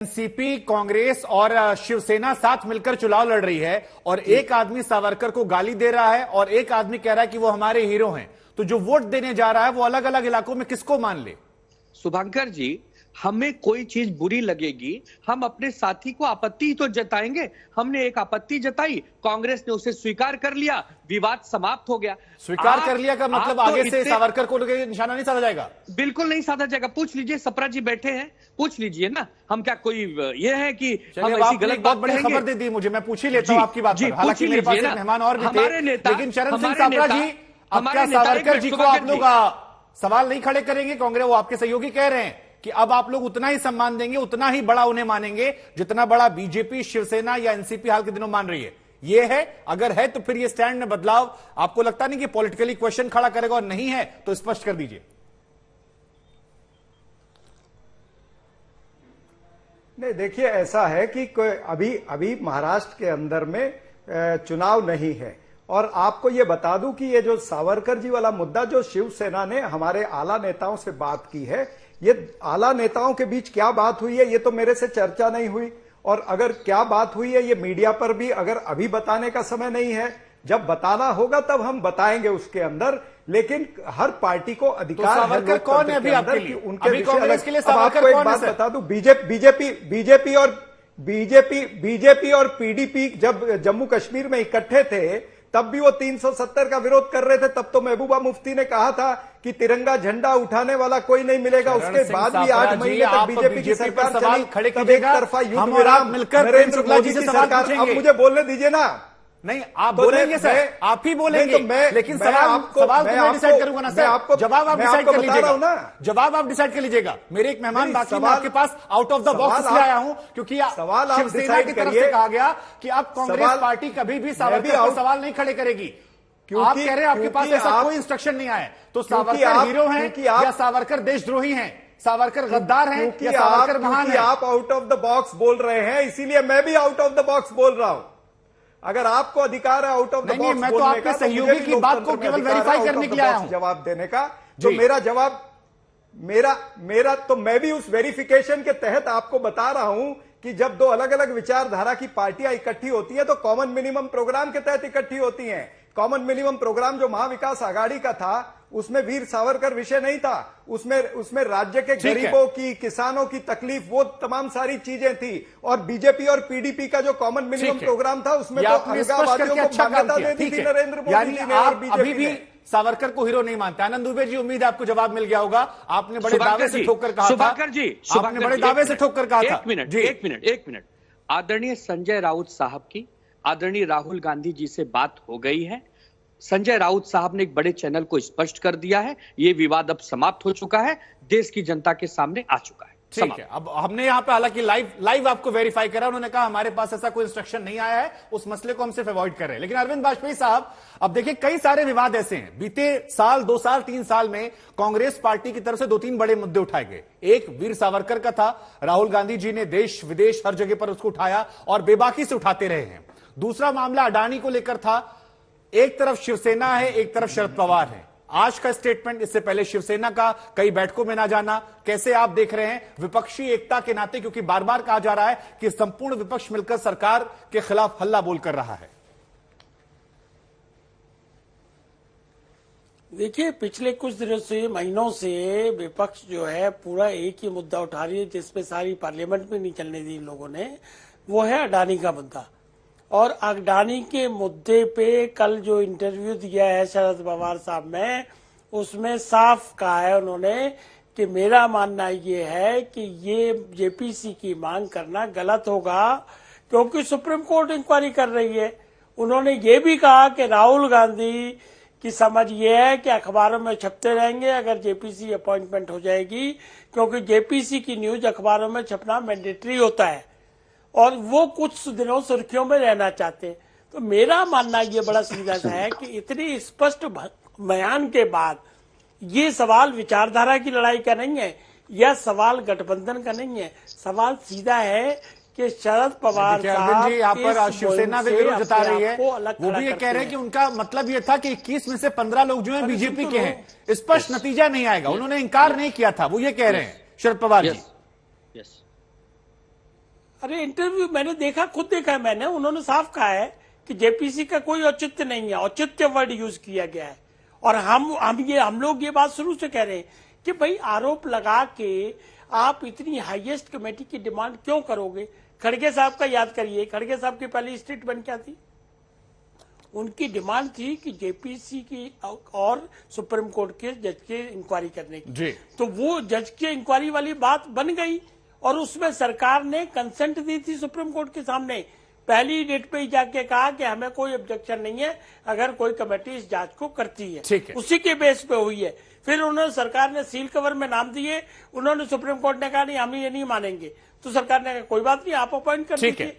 NCP, Congress और शिवसेना साथ मिलकर चुनाव लड़ रही है और एक आदमी सावरकर को गाली दे रहा है और एक आदमी कह रहा है कि वो हमारे हीरो हैं। तो जो वोट देने जा रहा है वो अलग अलग इलाकों में किसको मान ले? शुभंकर जी, हमें कोई चीज बुरी लगेगी, हम अपने साथी को आपत्ति तो जताएंगे। हमने एक आपत्ति जताई, कांग्रेस ने उसे स्वीकार कर लिया, विवाद समाप्त हो गया। स्वीकार कर लिया का मतलब आगे से सावरकर को निशाना नहीं साधा जाएगा? बिल्कुल नहीं साधा जाएगा। पूछ लीजिए, सप्रा जी बैठे हैं, पूछ लीजिए ना। हम क्या कोई ये है कि हम ऐसी गलत बहुत बड़ी खबर दे दी मुझे, मैं पूछ ही लेता हूं आपकी बात पर। हालांकि मेरे पास मेहमान और भी थे, लेकिन चरण सिंह सप्रा जी, अब क्या सावरकर जी को आप लोग सवाल नहीं खड़े करेंगे? कांग्रेस, वो आपके सहयोगी कह रहे हैं कि अब आप लोग उतना ही सम्मान देंगे, उतना ही बड़ा उन्हें मानेंगे जितना बड़ा बीजेपी, शिवसेना या एनसीपी हाल के दिनों मान रही है। ये है, अगर है तो फिर ये स्टैंड में बदलाव आपको लगता नहीं कि पॉलिटिकली क्वेश्चन खड़ा करेगा? और नहीं है तो स्पष्ट कर दीजिए। नहीं, देखिए, ऐसा है कि अभी महाराष्ट्र के अंदर में चुनाव नहीं है। और आपको ये बता दूं कि ये जो सावरकर जी वाला मुद्दा, जो शिवसेना ने हमारे आला नेताओं से बात की है, ये आला नेताओं के बीच क्या बात हुई है ये तो मेरे से चर्चा नहीं हुई। और अगर क्या बात हुई है ये मीडिया पर भी अगर अभी बताने का समय नहीं है, जब बताना होगा तब हम बताएंगे उसके अंदर। लेकिन हर पार्टी को अधिकार है। सावरकर कौन है अभी आपके लिए? उनके कांग्रेस के लिए सावरकर एक कौन बात है? बता दूं, बीजेपी और पीडीपी जब जम्मू कश्मीर में इकट्ठे थे तब भी वो 370 का विरोध कर रहे थे। तब तो महबूबा मुफ्ती ने कहा था कि तिरंगा झंडा उठाने वाला कोई नहीं मिलेगा। उसके बाद भी 8 महीने तक बीजेपी की सरकार सवाल खड़े तब एक तरफा युद्ध विराम मिलकर नरेंद्र मोदी की सरकार। अब मुझे बोलने दीजिए ना। नहीं, आप बोलेंगे सर, आप ही बोलेंगे, लेकिन सवाल तो मैं डिसाइड करूंगा ना सर। जवाब आप डिसाइड कर लीजिएगा, जवाब आप डिसाइड कर लीजिएगा। मेरे एक मेहमान बाकी, मैं आपके pass out of the box इसलिए आया हूं क्योंकि शिवसेना की तरफ से कहा गया कि अब कांग्रेस पार्टी कभी भी सावरकर पर सवाल नहीं खड़े करेगी। आप कह रहे हैं आपके पास ऐसा कोई इंस्ट्रक्शन नहीं आया। तो सावरकर हीरो हैं या सावरकर देशद्रोही हैं? सावरकर गद्दार हैं या सावरकर महान हैं? आप आउट ऑफ द बॉक्स बोल रहे हैं, इसीलिए मैं भी आउट ऑफ द बॉक्स बोल रहा हूं। अगर आपको अधिकार है आउट ऑफ द बॉक्स मैं तो आपके सहयोगी की बात को केवल वेरीफाई करने के लिए आया हूं जवाब देने का। तो मेरा जवाब मेरा तो मैं भी उस वेरिफिकेशन के तहत आपको बता रहा हूं कि जब दो अलग अलग विचारधारा की पार्टियां इकट्ठी होती हैं तो कॉमन मिनिमम प्रोग्राम के तहत इकट्ठी होती हैं। कॉमन मिनिमम प्रोग्राम जो महाविकास आघाड़ी का था उसमें वीर सावरकर विषय नहीं था। उसमें राज्य के गरीबों की, किसानों की तकलीफ, वो तमाम सारी चीजें थी। और बीजेपी और पीडीपी का जो कॉमन मिनिमम प्रोग्राम था उसमें तो अलगाववादियों को मान्यता दे दी थी नरेंद्र मोदी जी ने और बीजेपी ने। सावरकर को हीरो नहीं मानते। आनंद दुबे जी, उम्मीद है आपको जवाब मिल गया होगा। आपने बड़े दावे से ठोकर कहा था। शुभंकर जी, आपने बड़े दावे से ठोकर कहा था। एक मिनट। आदरणीय संजय राउत साहब की आदरणीय राहुल गांधी जी से बात हो गई है। संजय राउत साहब ने एक बड़े चैनल को स्पष्ट कर दिया है, ये विवाद अब समाप्त हो चुका है, देश की जनता के सामने आ चुका है। ठीक है, अब हमने यहाँ पे हालांकि लाइव आपको वेरीफाई करा। उन्होंने कहा हमारे पास ऐसा कोई इंस्ट्रक्शन नहीं आया है, उस मसले को हम सिर्फ अवॉइड कर रहे हैं। लेकिन अरविंद वाजपेयी साहब, अब देखिए कई सारे विवाद ऐसे हैं। बीते साल, 2 साल, 3 साल में कांग्रेस पार्टी की तरफ से 2-3 बड़े मुद्दे उठाए गए। एक वीर सावरकर का था, राहुल गांधी जी ने देश विदेश हर जगह पर उसको उठाया और बेबाकी से उठाते रहे हैं। दूसरा मामला अडानी को लेकर था। एक तरफ शिवसेना है, एक तरफ शरद पवार है। आज का स्टेटमेंट, इससे पहले शिवसेना का कई बैठकों में ना जाना, कैसे आप देख रहे हैं विपक्षी एकता के नाते? क्योंकि बार बार कहा जा रहा है कि संपूर्ण विपक्ष मिलकर सरकार के खिलाफ हल्ला बोल कर रहा है। देखिए, पिछले कुछ दिनों से, महीनों से विपक्ष जो है पूरा एक ही मुद्दा उठा रही है जिसपे सारी पार्लियामेंट में नहीं चलने दी इन लोगों ने, वो है अडानी का मुद्दा। और अडानी के मुद्दे पे कल जो इंटरव्यू दिया है शरद पवार साहब ने, उसमें साफ कहा है उन्होंने कि मेरा मानना ये है कि ये जेपीसी की मांग करना गलत होगा क्योंकि सुप्रीम कोर्ट इंक्वायरी कर रही है। उन्होंने ये भी कहा कि राहुल गांधी की समझ ये है कि अखबारों में छपते रहेंगे अगर जेपीसी अपॉइंटमेंट हो जाएगी, क्योंकि जेपीसी की न्यूज अखबारों में छपना मैंडेटरी होता है और वो कुछ दिनों सुर्खियों में रहना चाहते हैं। तो मेरा मानना ये बड़ा सीधा सा है कि इतनी स्पष्ट बयान के बाद ये सवाल विचारधारा की लड़ाई का नहीं है, यह सवाल गठबंधन का नहीं है। सवाल सीधा है कि शरद पवार साहब यहाँ पर शिवसेना भी विरोध जता रही है। वो भी ये कह रहे हैं कि उनका मतलब ये था कि 21 में से 15 लोग जो हैं बीजेपी के हैं। स्पष्ट नतीजा नहीं आएगा, उन्होंने इंकार नहीं किया था, वो ये कह रहे हैं शरद पवार जी। अरे इंटरव्यू मैंने देखा, खुद देखा है मैंने, उन्होंने साफ कहा है कि जेपीसी का कोई औचित्य नहीं है, औचित्य वर्ड यूज किया गया है। और हम लोग ये बात शुरू से कह रहे हैं कि भाई आरोप लगा के आप इतनी हाईएस्ट कमेटी की डिमांड क्यों करोगे? खड़गे साहब का याद करिए, खड़गे साहब की पहली स्टेटमेंट क्या थी? उनकी डिमांड थी कि जेपीसी की और सुप्रीम कोर्ट के जज के इंक्वायरी करने की जी। तो वो जज के इंक्वायरी वाली बात बन गई और उसमें सरकार ने कंसेंट दी थी सुप्रीम कोर्ट के सामने। पहली डेट पे ही जाके कहा कि हमें कोई ऑब्जेक्शन नहीं है अगर कोई कमेटी इस जांच को करती है, ठीक है। उसी के बेस पे हुई है। फिर उन्होंने, सरकार ने सील कवर में नाम दिए, उन्होंने, सुप्रीम कोर्ट ने कहा नहीं हम ये नहीं मानेंगे, तो सरकार ने कहा कोई बात नहीं, आप अपॉइंट कर ठीक है। दीजिए।